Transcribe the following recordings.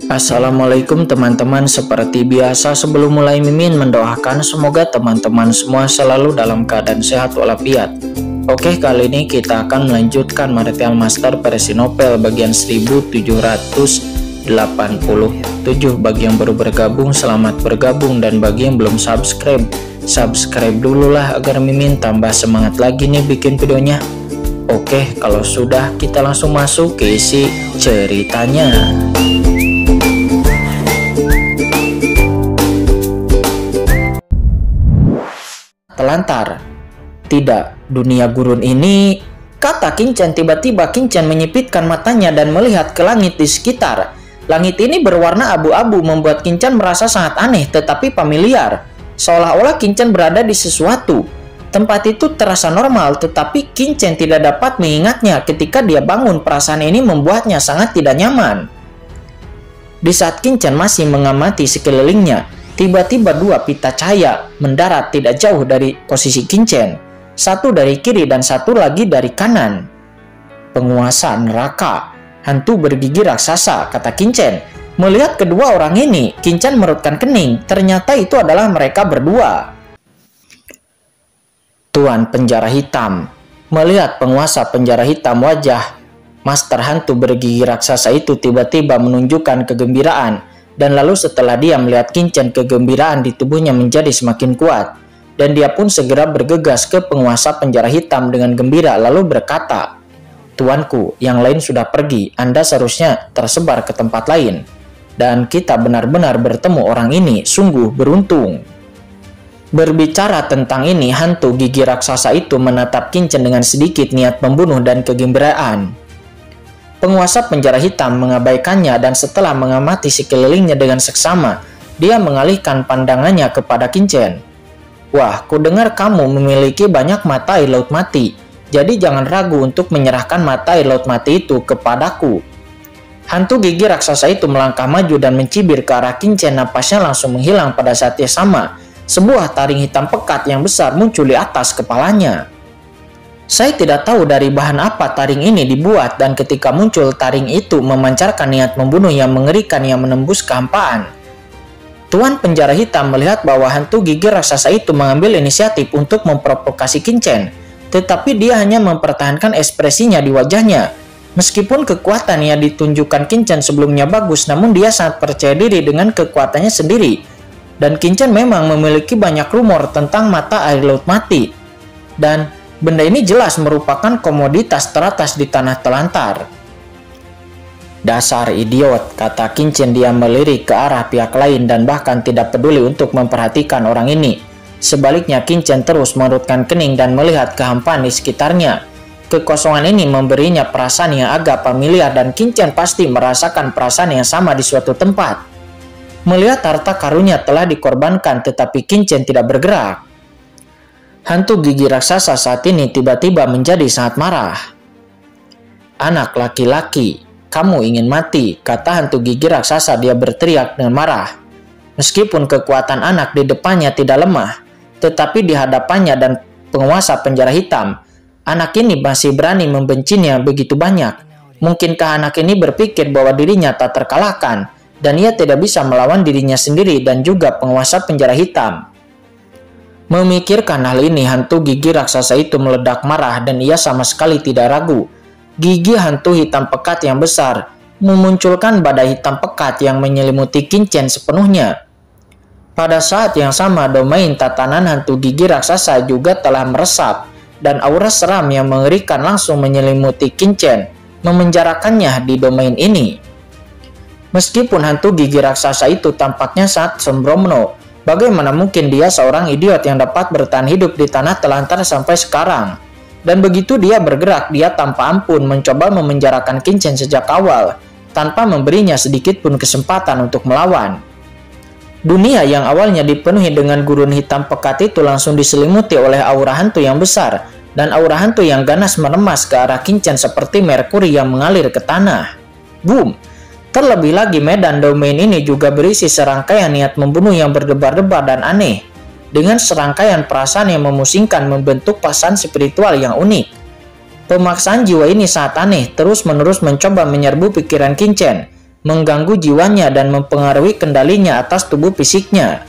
Assalamualaikum teman-teman, seperti biasa sebelum mulai Mimin mendoakan semoga teman-teman semua selalu dalam keadaan sehat walafiat. Oke, kali ini kita akan melanjutkan Martial Master versi novel bagian 1787. Bagi yang baru bergabung, selamat bergabung, dan bagi yang belum subscribe dulu lah agar Mimin tambah semangat lagi nih bikin videonya. Oke, kalau sudah kita langsung masuk ke isi ceritanya. Telantar. Tidak, dunia gurun ini, kata Kincen. Tiba-tiba Kincen menyipitkan matanya dan melihat ke langit di sekitar. Langit ini berwarna abu-abu membuat Kincen merasa sangat aneh tetapi familiar. Seolah-olah Kincen berada di sesuatu. Tempat itu terasa normal tetapi Kincen tidak dapat mengingatnya. Ketika dia bangun, perasaan ini membuatnya sangat tidak nyaman. Di saat Kincen masih mengamati sekelilingnya, tiba-tiba dua pita cahaya mendarat tidak jauh dari posisi Kincen. Satu dari kiri dan satu lagi dari kanan. Penguasa neraka, hantu bergigi raksasa, kata Kincen. Melihat kedua orang ini, Kincen merutkan kening. Ternyata itu adalah mereka berdua. Tuan Penjara Hitam. Melihat penguasa penjara hitam, wajah master hantu bergigi raksasa itu tiba-tiba menunjukkan kegembiraan. Dan lalu setelah dia melihat Kincen, kegembiraan di tubuhnya menjadi semakin kuat. Dan dia pun segera bergegas ke penguasa penjara hitam dengan gembira lalu berkata, "Tuanku, yang lain sudah pergi, Anda seharusnya tersebar ke tempat lain. Dan kita benar-benar bertemu orang ini, sungguh beruntung." Berbicara tentang ini, hantu gigi raksasa itu menatap Kincen dengan sedikit niat membunuh dan kegembiraan. Penguasa penjara hitam mengabaikannya dan setelah mengamati sekelilingnya dengan seksama, dia mengalihkan pandangannya kepada Kincen. "Wah, kudengar kamu memiliki banyak mata air laut mati, jadi jangan ragu untuk menyerahkan mata air laut mati itu kepadaku." Hantu gigi raksasa itu melangkah maju dan mencibir ke arah Kincen. Napasnya langsung menghilang pada saat yang sama. Sebuah taring hitam pekat yang besar muncul di atas kepalanya. Saya tidak tahu dari bahan apa taring ini dibuat, dan ketika muncul taring itu memancarkan niat membunuh yang mengerikan yang menembus kehampaan. Tuan Penjara Hitam melihat bahwa hantu gigi raksasa itu mengambil inisiatif untuk memprovokasi Kincen, tetapi dia hanya mempertahankan ekspresinya di wajahnya. Meskipun kekuatan yang ditunjukkan Kincen sebelumnya bagus, namun dia sangat percaya diri dengan kekuatannya sendiri. Dan Kincen memang memiliki banyak rumor tentang mata air laut mati. Dan benda ini jelas merupakan komoditas teratas di tanah Telantar. "Dasar idiot," kata Kincen. Dia melirik ke arah pihak lain dan bahkan tidak peduli untuk memperhatikan orang ini. Sebaliknya, Kincen terus merutkan kening dan melihat kehampaan di sekitarnya. Kekosongan ini memberinya perasaan yang agak familiar dan Kincen pasti merasakan perasaan yang sama di suatu tempat. Melihat harta karunia telah dikorbankan tetapi Kincen tidak bergerak. Hantu gigi raksasa saat ini tiba-tiba menjadi sangat marah. "Anak laki-laki, kamu ingin mati," kata hantu gigi raksasa. Dia berteriak dengan marah. Meskipun kekuatan anak di depannya tidak lemah, tetapi di hadapannya dan penguasa penjara hitam, anak ini masih berani membencinya begitu banyak. Mungkinkah anak ini berpikir bahwa dirinya tak terkalahkan dan ia tidak bisa melawan dirinya sendiri dan juga penguasa penjara hitam? Memikirkan hal ini, hantu gigi raksasa itu meledak marah dan ia sama sekali tidak ragu. Gigi hantu hitam pekat yang besar memunculkan badai hitam pekat yang menyelimuti Kincen sepenuhnya. Pada saat yang sama, domain tatanan hantu gigi raksasa juga telah meresap dan aura seram yang mengerikan langsung menyelimuti Kincen, memenjarakannya di domain ini. Meskipun hantu gigi raksasa itu tampaknya sangat sembrono, bagaimana mungkin dia seorang idiot yang dapat bertahan hidup di tanah Telantar sampai sekarang? Dan begitu dia bergerak, dia tanpa ampun mencoba memenjarakan Kincen sejak awal, tanpa memberinya sedikit pun kesempatan untuk melawan. Dunia yang awalnya dipenuhi dengan gurun hitam pekat itu langsung diselimuti oleh aura hantu yang besar, dan aura hantu yang ganas meremas ke arah Kincen seperti merkuri yang mengalir ke tanah. Boom! Terlebih lagi, medan domain ini juga berisi serangkaian niat membunuh yang berdebar-debar dan aneh. Dengan serangkaian perasaan yang memusingkan membentuk pasan spiritual yang unik. Pemaksaan jiwa ini sangat aneh, terus-menerus mencoba menyerbu pikiran Kincen. mengganggu jiwanya dan mempengaruhi kendalinya atas tubuh fisiknya.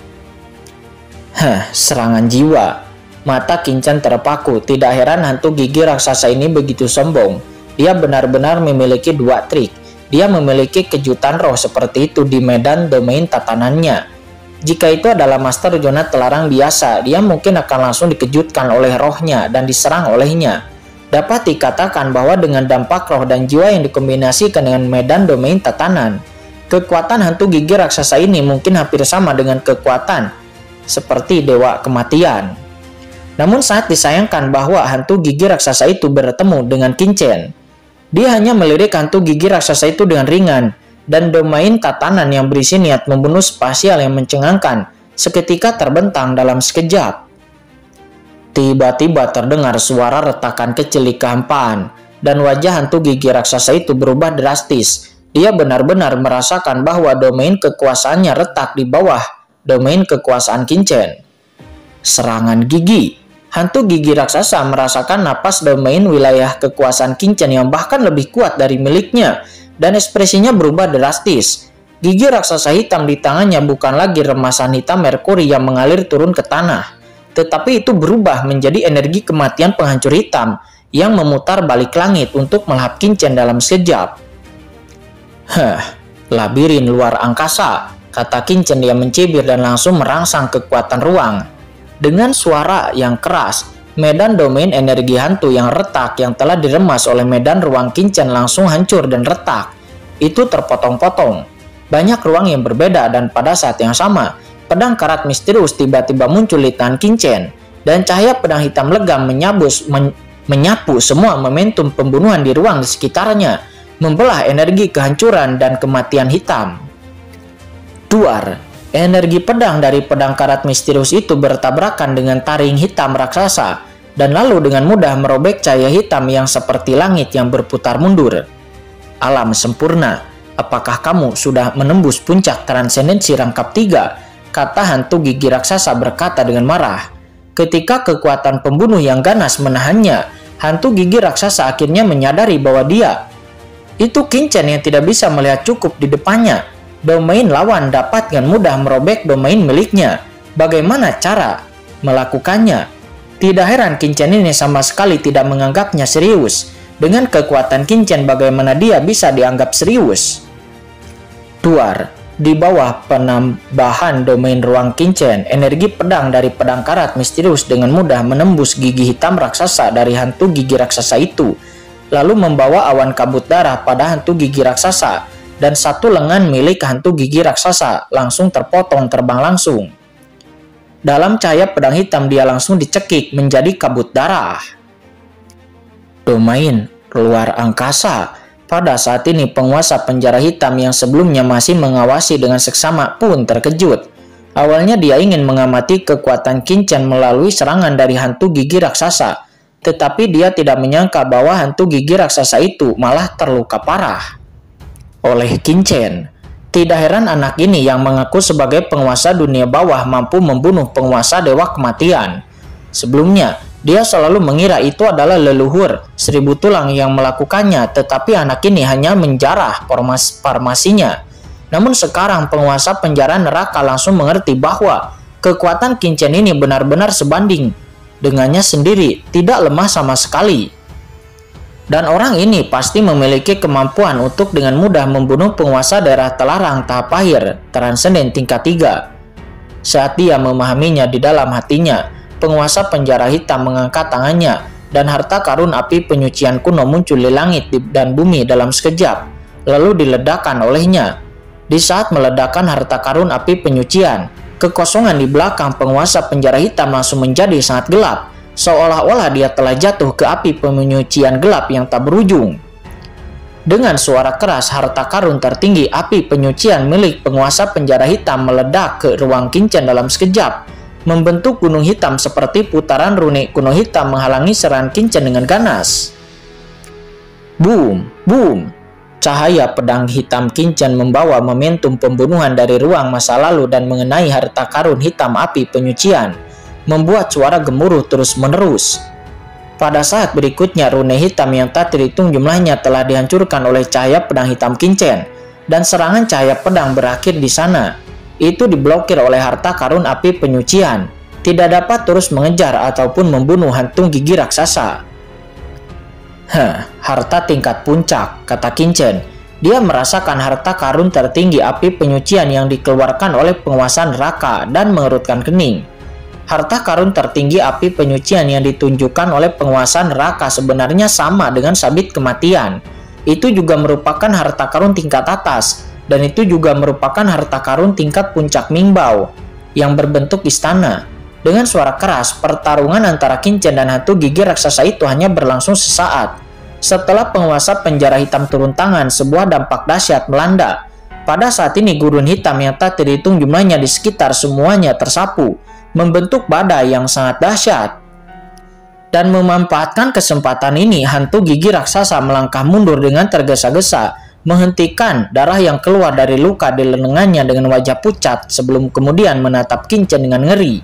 Serangan jiwa. Mata Kincen terpaku. Tidak heran hantu gigi raksasa ini begitu sombong. Dia benar-benar memiliki dua trik. Dia memiliki kejutan roh seperti itu di medan domain tatanannya. Jika itu adalah master zona terlarang biasa, dia mungkin akan langsung dikejutkan oleh rohnya dan diserang olehnya. Dapat dikatakan bahwa dengan dampak roh dan jiwa yang dikombinasikan dengan medan domain tatanan, kekuatan hantu gigi raksasa ini mungkin hampir sama dengan kekuatan seperti dewa kematian. Namun sangat disayangkan bahwa hantu gigi raksasa itu bertemu dengan Kincen. Dia hanya melirik hantu gigi raksasa itu dengan ringan, dan domain tatanan yang berisi niat membunuh spasial yang mencengangkan seketika terbentang dalam sekejap. Tiba-tiba terdengar suara retakan kecil di kehampaan, dan wajah hantu gigi raksasa itu berubah drastis. Dia benar-benar merasakan bahwa domain kekuasaannya retak di bawah domain kekuasaan Kincen. Serangan gigi. Hantu gigi raksasa merasakan napas domain wilayah kekuasaan Kincen yang bahkan lebih kuat dari miliknya, dan ekspresinya berubah drastis. Gigi raksasa hitam di tangannya bukan lagi remasan hitam merkuri yang mengalir turun ke tanah, tetapi itu berubah menjadi energi kematian penghancur hitam yang memutar balik langit untuk melahap Kincen dalam sekejap. Labirin luar angkasa, kata Kincen. Dia mencibir dan langsung merangsang kekuatan ruang. Dengan suara yang keras, medan domain energi hantu yang retak yang telah diremas oleh medan ruang Kincen langsung hancur dan retak. Itu terpotong-potong. Banyak ruang yang berbeda, dan pada saat yang sama, pedang karat misterius tiba-tiba muncul di tangan Kincen, dan cahaya pedang hitam legam menyapu semua momentum pembunuhan di ruang di sekitarnya, membelah energi kehancuran dan kematian hitam. Duar. Energi pedang dari pedang karat misterius itu bertabrakan dengan taring hitam raksasa, dan lalu dengan mudah merobek cahaya hitam yang seperti langit yang berputar mundur. Alam sempurna, apakah kamu sudah menembus puncak transendensi rangkap 3? Kata hantu gigi raksasa berkata dengan marah. Ketika kekuatan pembunuh yang ganas menahannya, hantu gigi raksasa akhirnya menyadari bahwa dia itu Kincen yang tidak bisa melihat cukup di depannya. Domain lawan dapat dengan mudah merobek domain miliknya. Bagaimana cara melakukannya? Tidak heran Kincen ini sama sekali tidak menganggapnya serius. Dengan kekuatan Kincen, bagaimana dia bisa dianggap serius? Duar. Di bawah penambahan domain ruang Kincen, energi pedang dari pedang karat misterius dengan mudah menembus gigi hitam raksasa dari hantu gigi raksasa itu, lalu membawa awan kabut darah pada hantu gigi raksasa. Dan satu lengan milik hantu gigi raksasa langsung terpotong terbang langsung. Dalam cahaya pedang hitam dia langsung dicekik menjadi kabut darah. Domain luar angkasa. Pada saat ini penguasa penjara hitam yang sebelumnya masih mengawasi dengan seksama pun terkejut. Awalnya dia ingin mengamati kekuatan Kincen melalui serangan dari hantu gigi raksasa, tetapi dia tidak menyangka bahwa hantu gigi raksasa itu malah terluka parah oleh Kincen. Tidak heran anak ini yang mengaku sebagai penguasa dunia bawah mampu membunuh penguasa dewa kematian. Sebelumnya, dia selalu mengira itu adalah leluhur seribu tulang yang melakukannya, tetapi anak ini hanya menjarah farmasinya. Namun sekarang penguasa penjara neraka langsung mengerti bahwa kekuatan Kincen ini benar-benar sebanding dengannya sendiri, tidak lemah sama sekali. Dan orang ini pasti memiliki kemampuan untuk dengan mudah membunuh penguasa daerah terlarang tahap akhir, transenden tingkat 3. Saat dia memahaminya di dalam hatinya, penguasa penjara hitam mengangkat tangannya, dan harta karun api penyucian kuno muncul di langit dan bumi dalam sekejap, lalu diledakkan olehnya. Di saat meledakkan harta karun api penyucian, kekosongan di belakang penguasa penjara hitam langsung menjadi sangat gelap, seolah-olah dia telah jatuh ke api penyucian gelap yang tak berujung. Dengan suara keras, harta karun tertinggi api penyucian milik penguasa penjara hitam meledak ke ruang Kincen dalam sekejap, membentuk gunung hitam seperti putaran rune kuno hitam menghalangi serangan Kincen dengan ganas. Boom, boom. Cahaya pedang hitam Kincen membawa momentum pembunuhan dari ruang masa lalu dan mengenai harta karun hitam api penyucian, membuat suara gemuruh terus-menerus. Pada saat berikutnya, rune hitam yang tak terhitung jumlahnya telah dihancurkan oleh cahaya pedang hitam Kincen. dan serangan cahaya pedang berakhir di sana. Itu diblokir oleh harta karun api penyucian, tidak dapat terus mengejar ataupun membunuh hantu gigi raksasa. Harta tingkat puncak, kata Qinchen. Dia merasakan harta karun tertinggi api penyucian yang dikeluarkan oleh penguasa neraka dan mengerutkan kening. Harta karun tertinggi api penyucian yang ditunjukkan oleh penguasa neraka sebenarnya sama dengan sabit kematian. Itu juga merupakan harta karun tingkat atas, dan itu juga merupakan harta karun tingkat puncak Mingbao yang berbentuk istana. Dengan suara keras, pertarungan antara Qinchen dan hantu gigi raksasa itu hanya berlangsung sesaat. Setelah penguasa penjara hitam turun tangan, sebuah dampak dahsyat melanda. Pada saat ini gurun hitam yang tak terhitung jumlahnya di sekitar semuanya tersapu, membentuk badai yang sangat dahsyat. Dan memanfaatkan kesempatan ini, hantu gigi raksasa melangkah mundur dengan tergesa-gesa, menghentikan darah yang keluar dari luka di lengannya dengan wajah pucat sebelum kemudian menatap Qinchen dengan ngeri.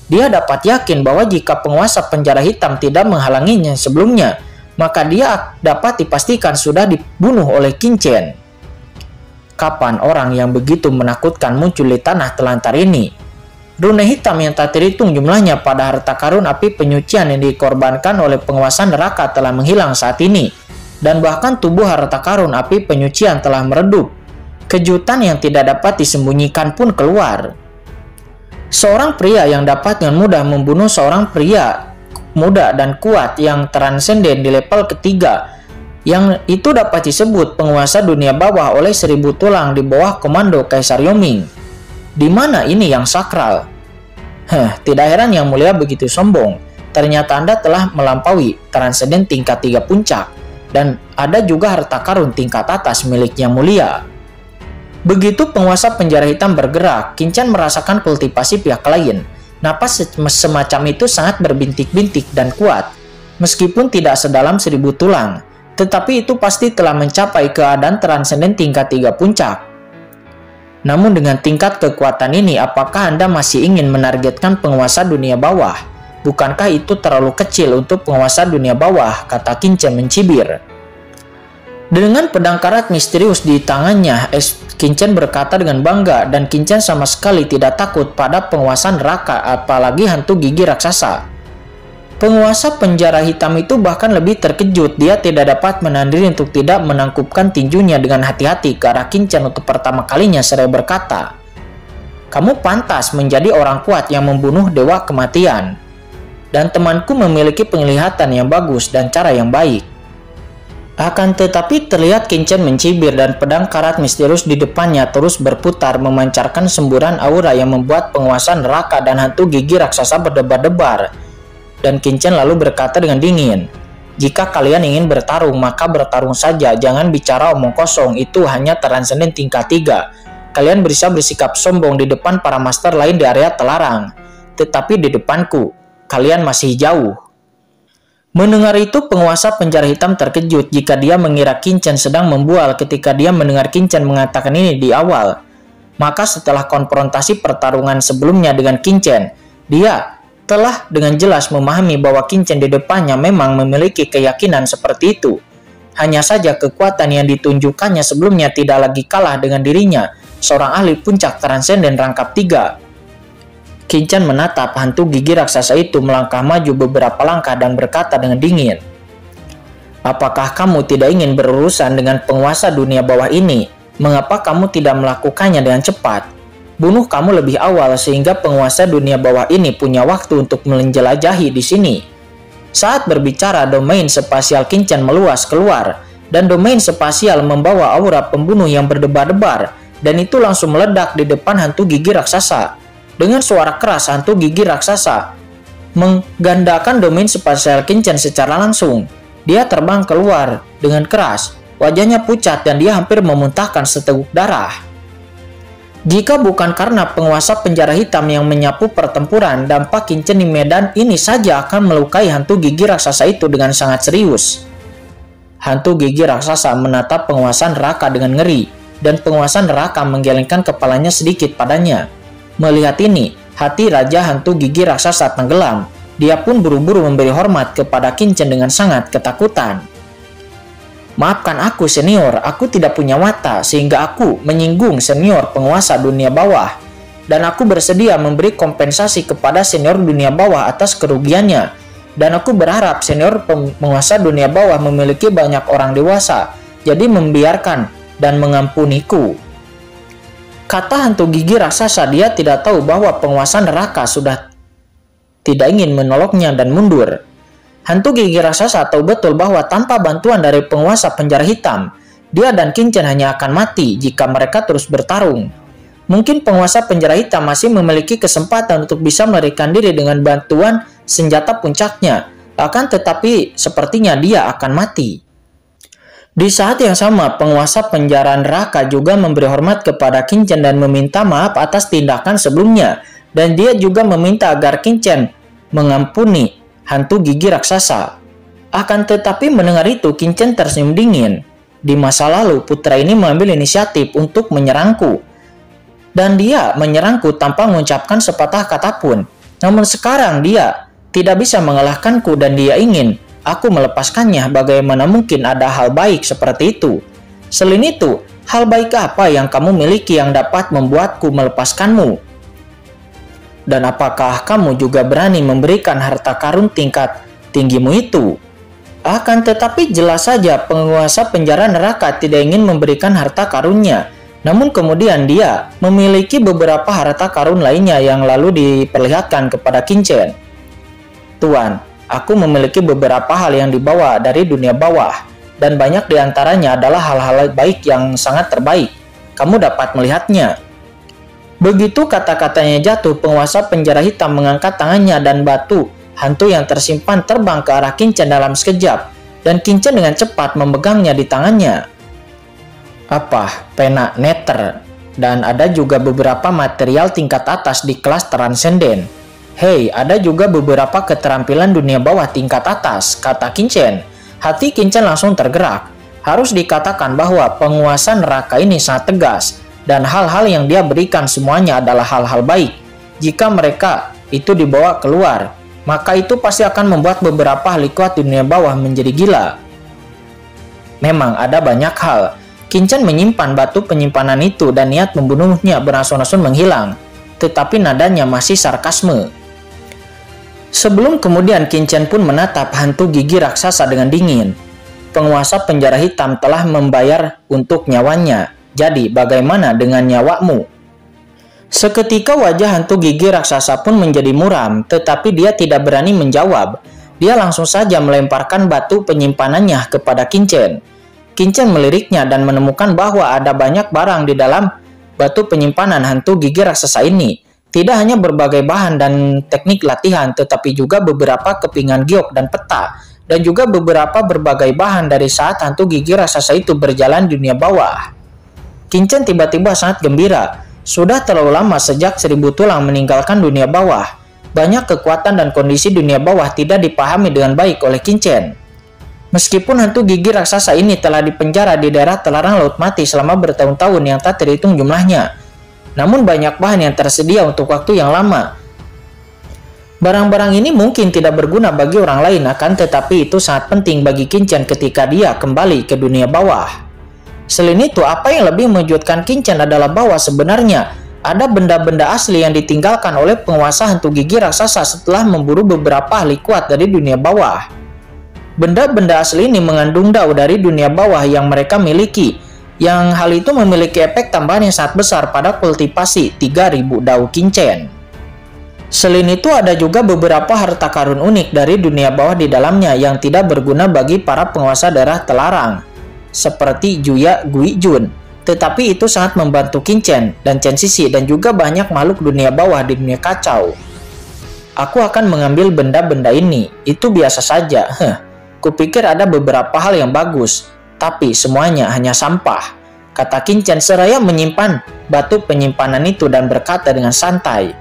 Dia dapat yakin bahwa jika penguasa penjara hitam tidak menghalanginya sebelumnya, maka dia dapat dipastikan sudah dibunuh oleh Qinchen. Kapan orang yang begitu menakutkan muncul di tanah telantar ini? Rune hitam yang tak terhitung jumlahnya pada harta karun api penyucian yang dikorbankan oleh penguasa neraka telah menghilang saat ini, dan bahkan tubuh harta karun api penyucian telah meredup. Kejutan yang tidak dapat disembunyikan pun keluar. Seorang pria yang dapat dengan mudah membunuh seorang pria muda dan kuat yang transenden di level ketiga, yang itu dapat disebut penguasa dunia bawah oleh 1000 tulang di bawah komando Kaisar Yoming. Di mana ini yang sakral? Tidak heran yang mulia begitu sombong. Ternyata Anda telah melampaui transenden tingkat 3 puncak, dan ada juga harta karun tingkat atas milik yang mulia. Begitu penguasa penjara hitam bergerak, Qinchen merasakan kultivasi pihak lain. Napas semacam itu sangat berbintik-bintik dan kuat, meskipun tidak sedalam 1000 tulang, tetapi itu pasti telah mencapai keadaan transenden tingkat 3 puncak. Namun dengan tingkat kekuatan ini, apakah Anda masih ingin menargetkan penguasa dunia bawah? Bukankah itu terlalu kecil untuk penguasa dunia bawah, kata Qinchen mencibir. Dengan pedang karat misterius di tangannya, Qinchen berkata dengan bangga, dan Qinchen sama sekali tidak takut pada penguasa neraka, apalagi hantu gigi raksasa. Penguasa penjara hitam itu bahkan lebih terkejut. Dia tidak dapat menahan diri untuk tidak menangkupkan tinjunya dengan hati-hati ke arah Qinchen untuk pertama kalinya seraya berkata, "Kamu pantas menjadi orang kuat yang membunuh dewa kematian. Dan temanku memiliki penglihatan yang bagus dan cara yang baik." Akan tetapi terlihat Qinchen mencibir, dan pedang karat misterius di depannya terus berputar memancarkan semburan aura yang membuat penguasa neraka dan hantu gigi raksasa berdebar-debar. Dan Qinchen lalu berkata dengan dingin, "Jika kalian ingin bertarung, maka bertarung saja, jangan bicara omong kosong, itu hanya transenden tingkat 3. Kalian bisa bersikap sombong di depan para master lain di area telarang, tetapi di depanku, kalian masih jauh." Mendengar itu, penguasa penjara hitam terkejut jika dia mengira Qinchen sedang membual ketika dia mendengar Qinchen mengatakan ini di awal. Maka setelah konfrontasi pertarungan sebelumnya dengan Qinchen, dia telah dengan jelas memahami bahwa Qinchen di depannya memang memiliki keyakinan seperti itu. Hanya saja kekuatan yang ditunjukkannya sebelumnya tidak lagi kalah dengan dirinya, seorang ahli puncak transenden rangkap 3. Qinchen menatap hantu gigi raksasa itu melangkah maju beberapa langkah dan berkata dengan dingin, "Apakah kamu tidak ingin berurusan dengan penguasa dunia bawah ini? Mengapa kamu tidak melakukannya dengan cepat? Bunuh kamu lebih awal sehingga penguasa dunia bawah ini punya waktu untuk menjelajahi di sini." Saat berbicara, domain spasial Qinchen meluas keluar, dan domain spasial membawa aura pembunuh yang berdebar-debar, dan itu langsung meledak di depan hantu gigi raksasa. Dengan suara keras, hantu gigi raksasa menggandakan domain spasial Qinchen secara langsung. Dia terbang keluar dengan keras, wajahnya pucat dan dia hampir memuntahkan seteguk darah. Jika bukan karena penguasa penjara hitam yang menyapu pertempuran, dampak Qinchen di medan ini saja akan melukai hantu gigi raksasa itu dengan sangat serius. Hantu gigi raksasa menatap penguasa neraka dengan ngeri, dan penguasa neraka menggelengkan kepalanya sedikit padanya. Melihat ini, hati Raja Hantu Gigi Raksasa tenggelam. Dia pun buru-buru memberi hormat kepada Qinchen dengan sangat ketakutan. Maafkan aku senior, aku tidak punya mata sehingga aku menyinggung senior penguasa dunia bawah. Dan aku bersedia memberi kompensasi kepada senior dunia bawah atas kerugiannya. Dan aku berharap senior penguasa dunia bawah memiliki banyak orang dewasa, jadi membiarkan dan mengampuniku. Kata hantu gigi raksasa. Dia tidak tahu bahwa penguasa neraka sudah tidak ingin menolongnya dan mundur. Hantu gigi raksasa tahu betul bahwa tanpa bantuan dari penguasa penjara hitam, dia dan Kincen hanya akan mati jika mereka terus bertarung. Mungkin penguasa penjara hitam masih memiliki kesempatan untuk bisa melarikan diri dengan bantuan senjata puncaknya, akan tetapi sepertinya dia akan mati. Di saat yang sama, penguasa penjara neraka juga memberi hormat kepada Kincen dan meminta maaf atas tindakan sebelumnya, dan dia juga meminta agar Kincen mengampuni hantu gigi raksasa. Akan tetapi mendengar itu, Kincen tersenyum dingin. Di masa lalu, putra ini mengambil inisiatif untuk menyerangku. Dan dia menyerangku tanpa mengucapkan sepatah kata pun. Namun sekarang dia tidak bisa mengalahkanku dan dia ingin aku melepaskannya. Bagaimana mungkin ada hal baik seperti itu? Selain itu, hal baik apa yang kamu miliki yang dapat membuatku melepaskanmu? Dan apakah kamu juga berani memberikan harta karun tingkat tinggimu itu? Akan tetapi jelas saja penguasa penjara neraka tidak ingin memberikan harta karunnya. Namun kemudian dia memiliki beberapa harta karun lainnya yang lalu diperlihatkan kepada Kincen. Tuan, aku memiliki beberapa hal yang dibawa dari dunia bawah. Dan banyak diantaranya adalah hal-hal baik yang sangat terbaik. Kamu dapat melihatnya. Begitu kata-katanya jatuh, penguasa penjara hitam mengangkat tangannya dan batu hantu yang tersimpan terbang ke arah Kincen dalam sekejap. Dan Kincen dengan cepat memegangnya di tangannya. Apa? Pena Nether. Dan ada juga beberapa material tingkat atas di kelas transenden. Hei, ada juga beberapa keterampilan dunia bawah tingkat atas, kata Kincen. Hati Kincen langsung tergerak. Harus dikatakan bahwa penguasa neraka ini sangat tegas. Dan hal-hal yang dia berikan semuanya adalah hal-hal baik. Jika mereka itu dibawa keluar, maka itu pasti akan membuat beberapa ahli kuat dunia bawah menjadi gila. Memang ada banyak hal. Kincen menyimpan batu penyimpanan itu dan niat membunuhnya berasun-asun menghilang. Tetapi nadanya masih sarkasme. Sebelum kemudian Kincen pun menatap hantu gigi raksasa dengan dingin. Penguasa penjara hitam telah membayar untuk nyawanya. Jadi, bagaimana dengan nyawamu? Seketika wajah hantu gigi raksasa pun menjadi muram, tetapi dia tidak berani menjawab. Dia langsung saja melemparkan batu penyimpanannya kepada Kincen. Kincen meliriknya dan menemukan bahwa ada banyak barang di dalam batu penyimpanan hantu gigi raksasa ini. Tidak hanya berbagai bahan dan teknik latihan, tetapi juga beberapa kepingan giok dan peta, dan juga beberapa berbagai bahan dari saat hantu gigi raksasa itu berjalan di dunia bawah. Kincen tiba-tiba sangat gembira. Sudah terlalu lama sejak 1000 tulang meninggalkan dunia bawah. Banyak kekuatan dan kondisi dunia bawah tidak dipahami dengan baik oleh Kincen. Meskipun hantu gigi raksasa ini telah dipenjara di daerah terlarang Laut Mati selama bertahun-tahun yang tak terhitung jumlahnya, namun banyak bahan yang tersedia untuk waktu yang lama. Barang-barang ini mungkin tidak berguna bagi orang lain, akan tetapi itu sangat penting bagi Kincen ketika dia kembali ke dunia bawah. Selain itu, apa yang lebih mengejutkan Kincen adalah bahwa sebenarnya ada benda-benda asli yang ditinggalkan oleh penguasa hantu gigi raksasa setelah memburu beberapa ahli kuat dari dunia bawah. Benda-benda asli ini mengandung dao dari dunia bawah yang mereka miliki, yang hal itu memiliki efek tambahan yang sangat besar pada kultivasi 3000 dao Kincen. Selain itu, ada juga beberapa harta karun unik dari dunia bawah di dalamnya yang tidak berguna bagi para penguasa daerah terlarang, seperti Juya Guijun, tetapi itu sangat membantu Kincen dan Chen Sisi dan juga banyak makhluk dunia bawah di dunia kacau. Aku akan mengambil benda-benda ini, itu biasa saja. Kupikir ada beberapa hal yang bagus, tapi semuanya hanya sampah, kata Kincen seraya menyimpan batu penyimpanan itu dan berkata dengan santai.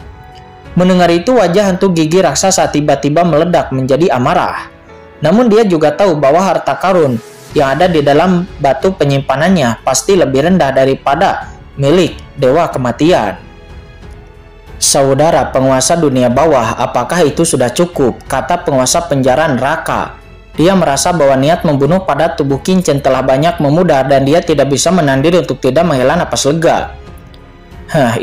Mendengar itu, wajah hantu gigi raksasa tiba-tiba meledak menjadi amarah. Namun dia juga tahu bahwa harta karun yang ada di dalam batu penyimpanannya pasti lebih rendah daripada milik Dewa Kematian. Saudara penguasa dunia bawah, apakah itu sudah cukup? Kata penguasa penjara neraka. Dia merasa bahwa niat membunuh pada tubuh Qingchen telah banyak memudar dan dia tidak bisa menahan diri untuk tidak menghela napas lega.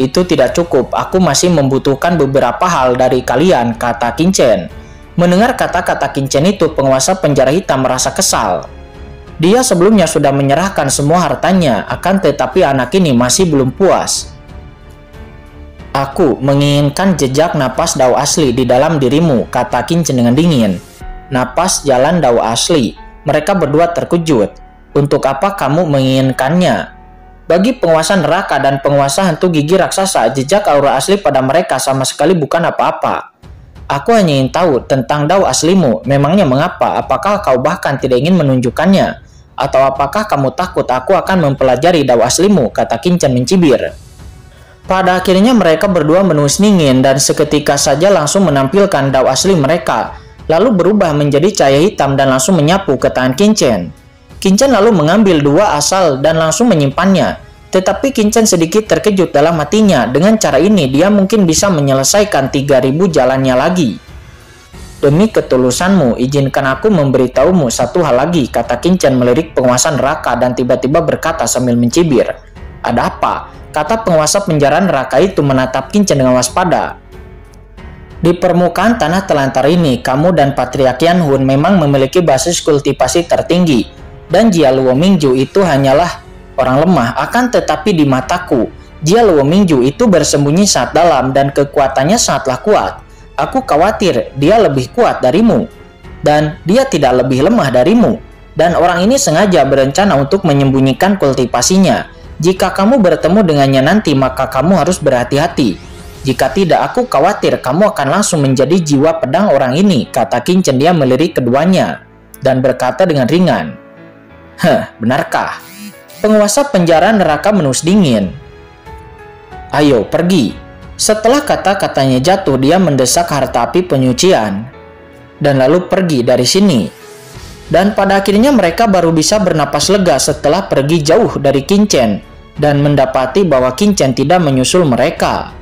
Itu tidak cukup. Aku masih membutuhkan beberapa hal dari kalian, kata Qingchen. Mendengar kata-kata Qingchen itu, penguasa penjara hitam merasa kesal. Dia sebelumnya sudah menyerahkan semua hartanya, akan tetapi anak ini masih belum puas. Aku menginginkan jejak napas Dao asli di dalam dirimu, kata Qingchen dengan dingin. Napas jalan Dao asli. Mereka berdua terkejut. Untuk apa kamu menginginkannya? Bagi penguasa neraka dan penguasa hantu gigi raksasa, jejak aura asli pada mereka sama sekali bukan apa-apa. Aku hanya ingin tahu tentang Dao aslimu. Memangnya mengapa? Apakah kau bahkan tidak ingin menunjukkannya? Atau apakah kamu takut aku akan mempelajari Dao aslimu? Kata Qingchen mencibir. Pada akhirnya mereka berdua menus dingin dan seketika saja langsung menampilkan Dao asli mereka. Lalu berubah menjadi cahaya hitam dan langsung menyapu ke tangan Qingchen. Qingchen lalu mengambil dua asal dan langsung menyimpannya. Tetapi Qingchen sedikit terkejut dalam hatinya. Dengan cara ini dia mungkin bisa menyelesaikan 3000 jalannya lagi. Demi ketulusanmu, izinkan aku memberitahumu satu hal lagi, kata Qingchen melirik penguasa neraka dan tiba-tiba berkata sambil mencibir. Ada apa? Kata penguasa penjara neraka itu menatap Qingchen dengan waspada. Di permukaan tanah telantar ini, kamu dan Patriark Yanhun memang memiliki basis kultivasi tertinggi, dan Jia Luo Mingju itu hanyalah orang lemah. Akan tetapi di mataku, Jia Luo Mingju itu bersembunyi sangat dalam dan kekuatannya sangatlah kuat. Aku khawatir dia lebih kuat darimu, dan dia tidak lebih lemah darimu. Dan orang ini sengaja berencana untuk menyembunyikan kultivasinya. Jika kamu bertemu dengannya nanti, maka kamu harus berhati-hati. Jika tidak, aku khawatir kamu akan langsung menjadi jiwa pedang orang ini, kata Qingchen. Dia melirik keduanya dan berkata dengan ringan. Benarkah? Penguasa penjara neraka menus dingin. Ayo, pergi. Setelah kata-katanya jatuh, dia mendesak harta api penyucian dan lalu pergi dari sini. Dan pada akhirnya mereka baru bisa bernapas lega setelah pergi jauh dari Qingchen dan mendapati bahwa Qingchen tidak menyusul mereka.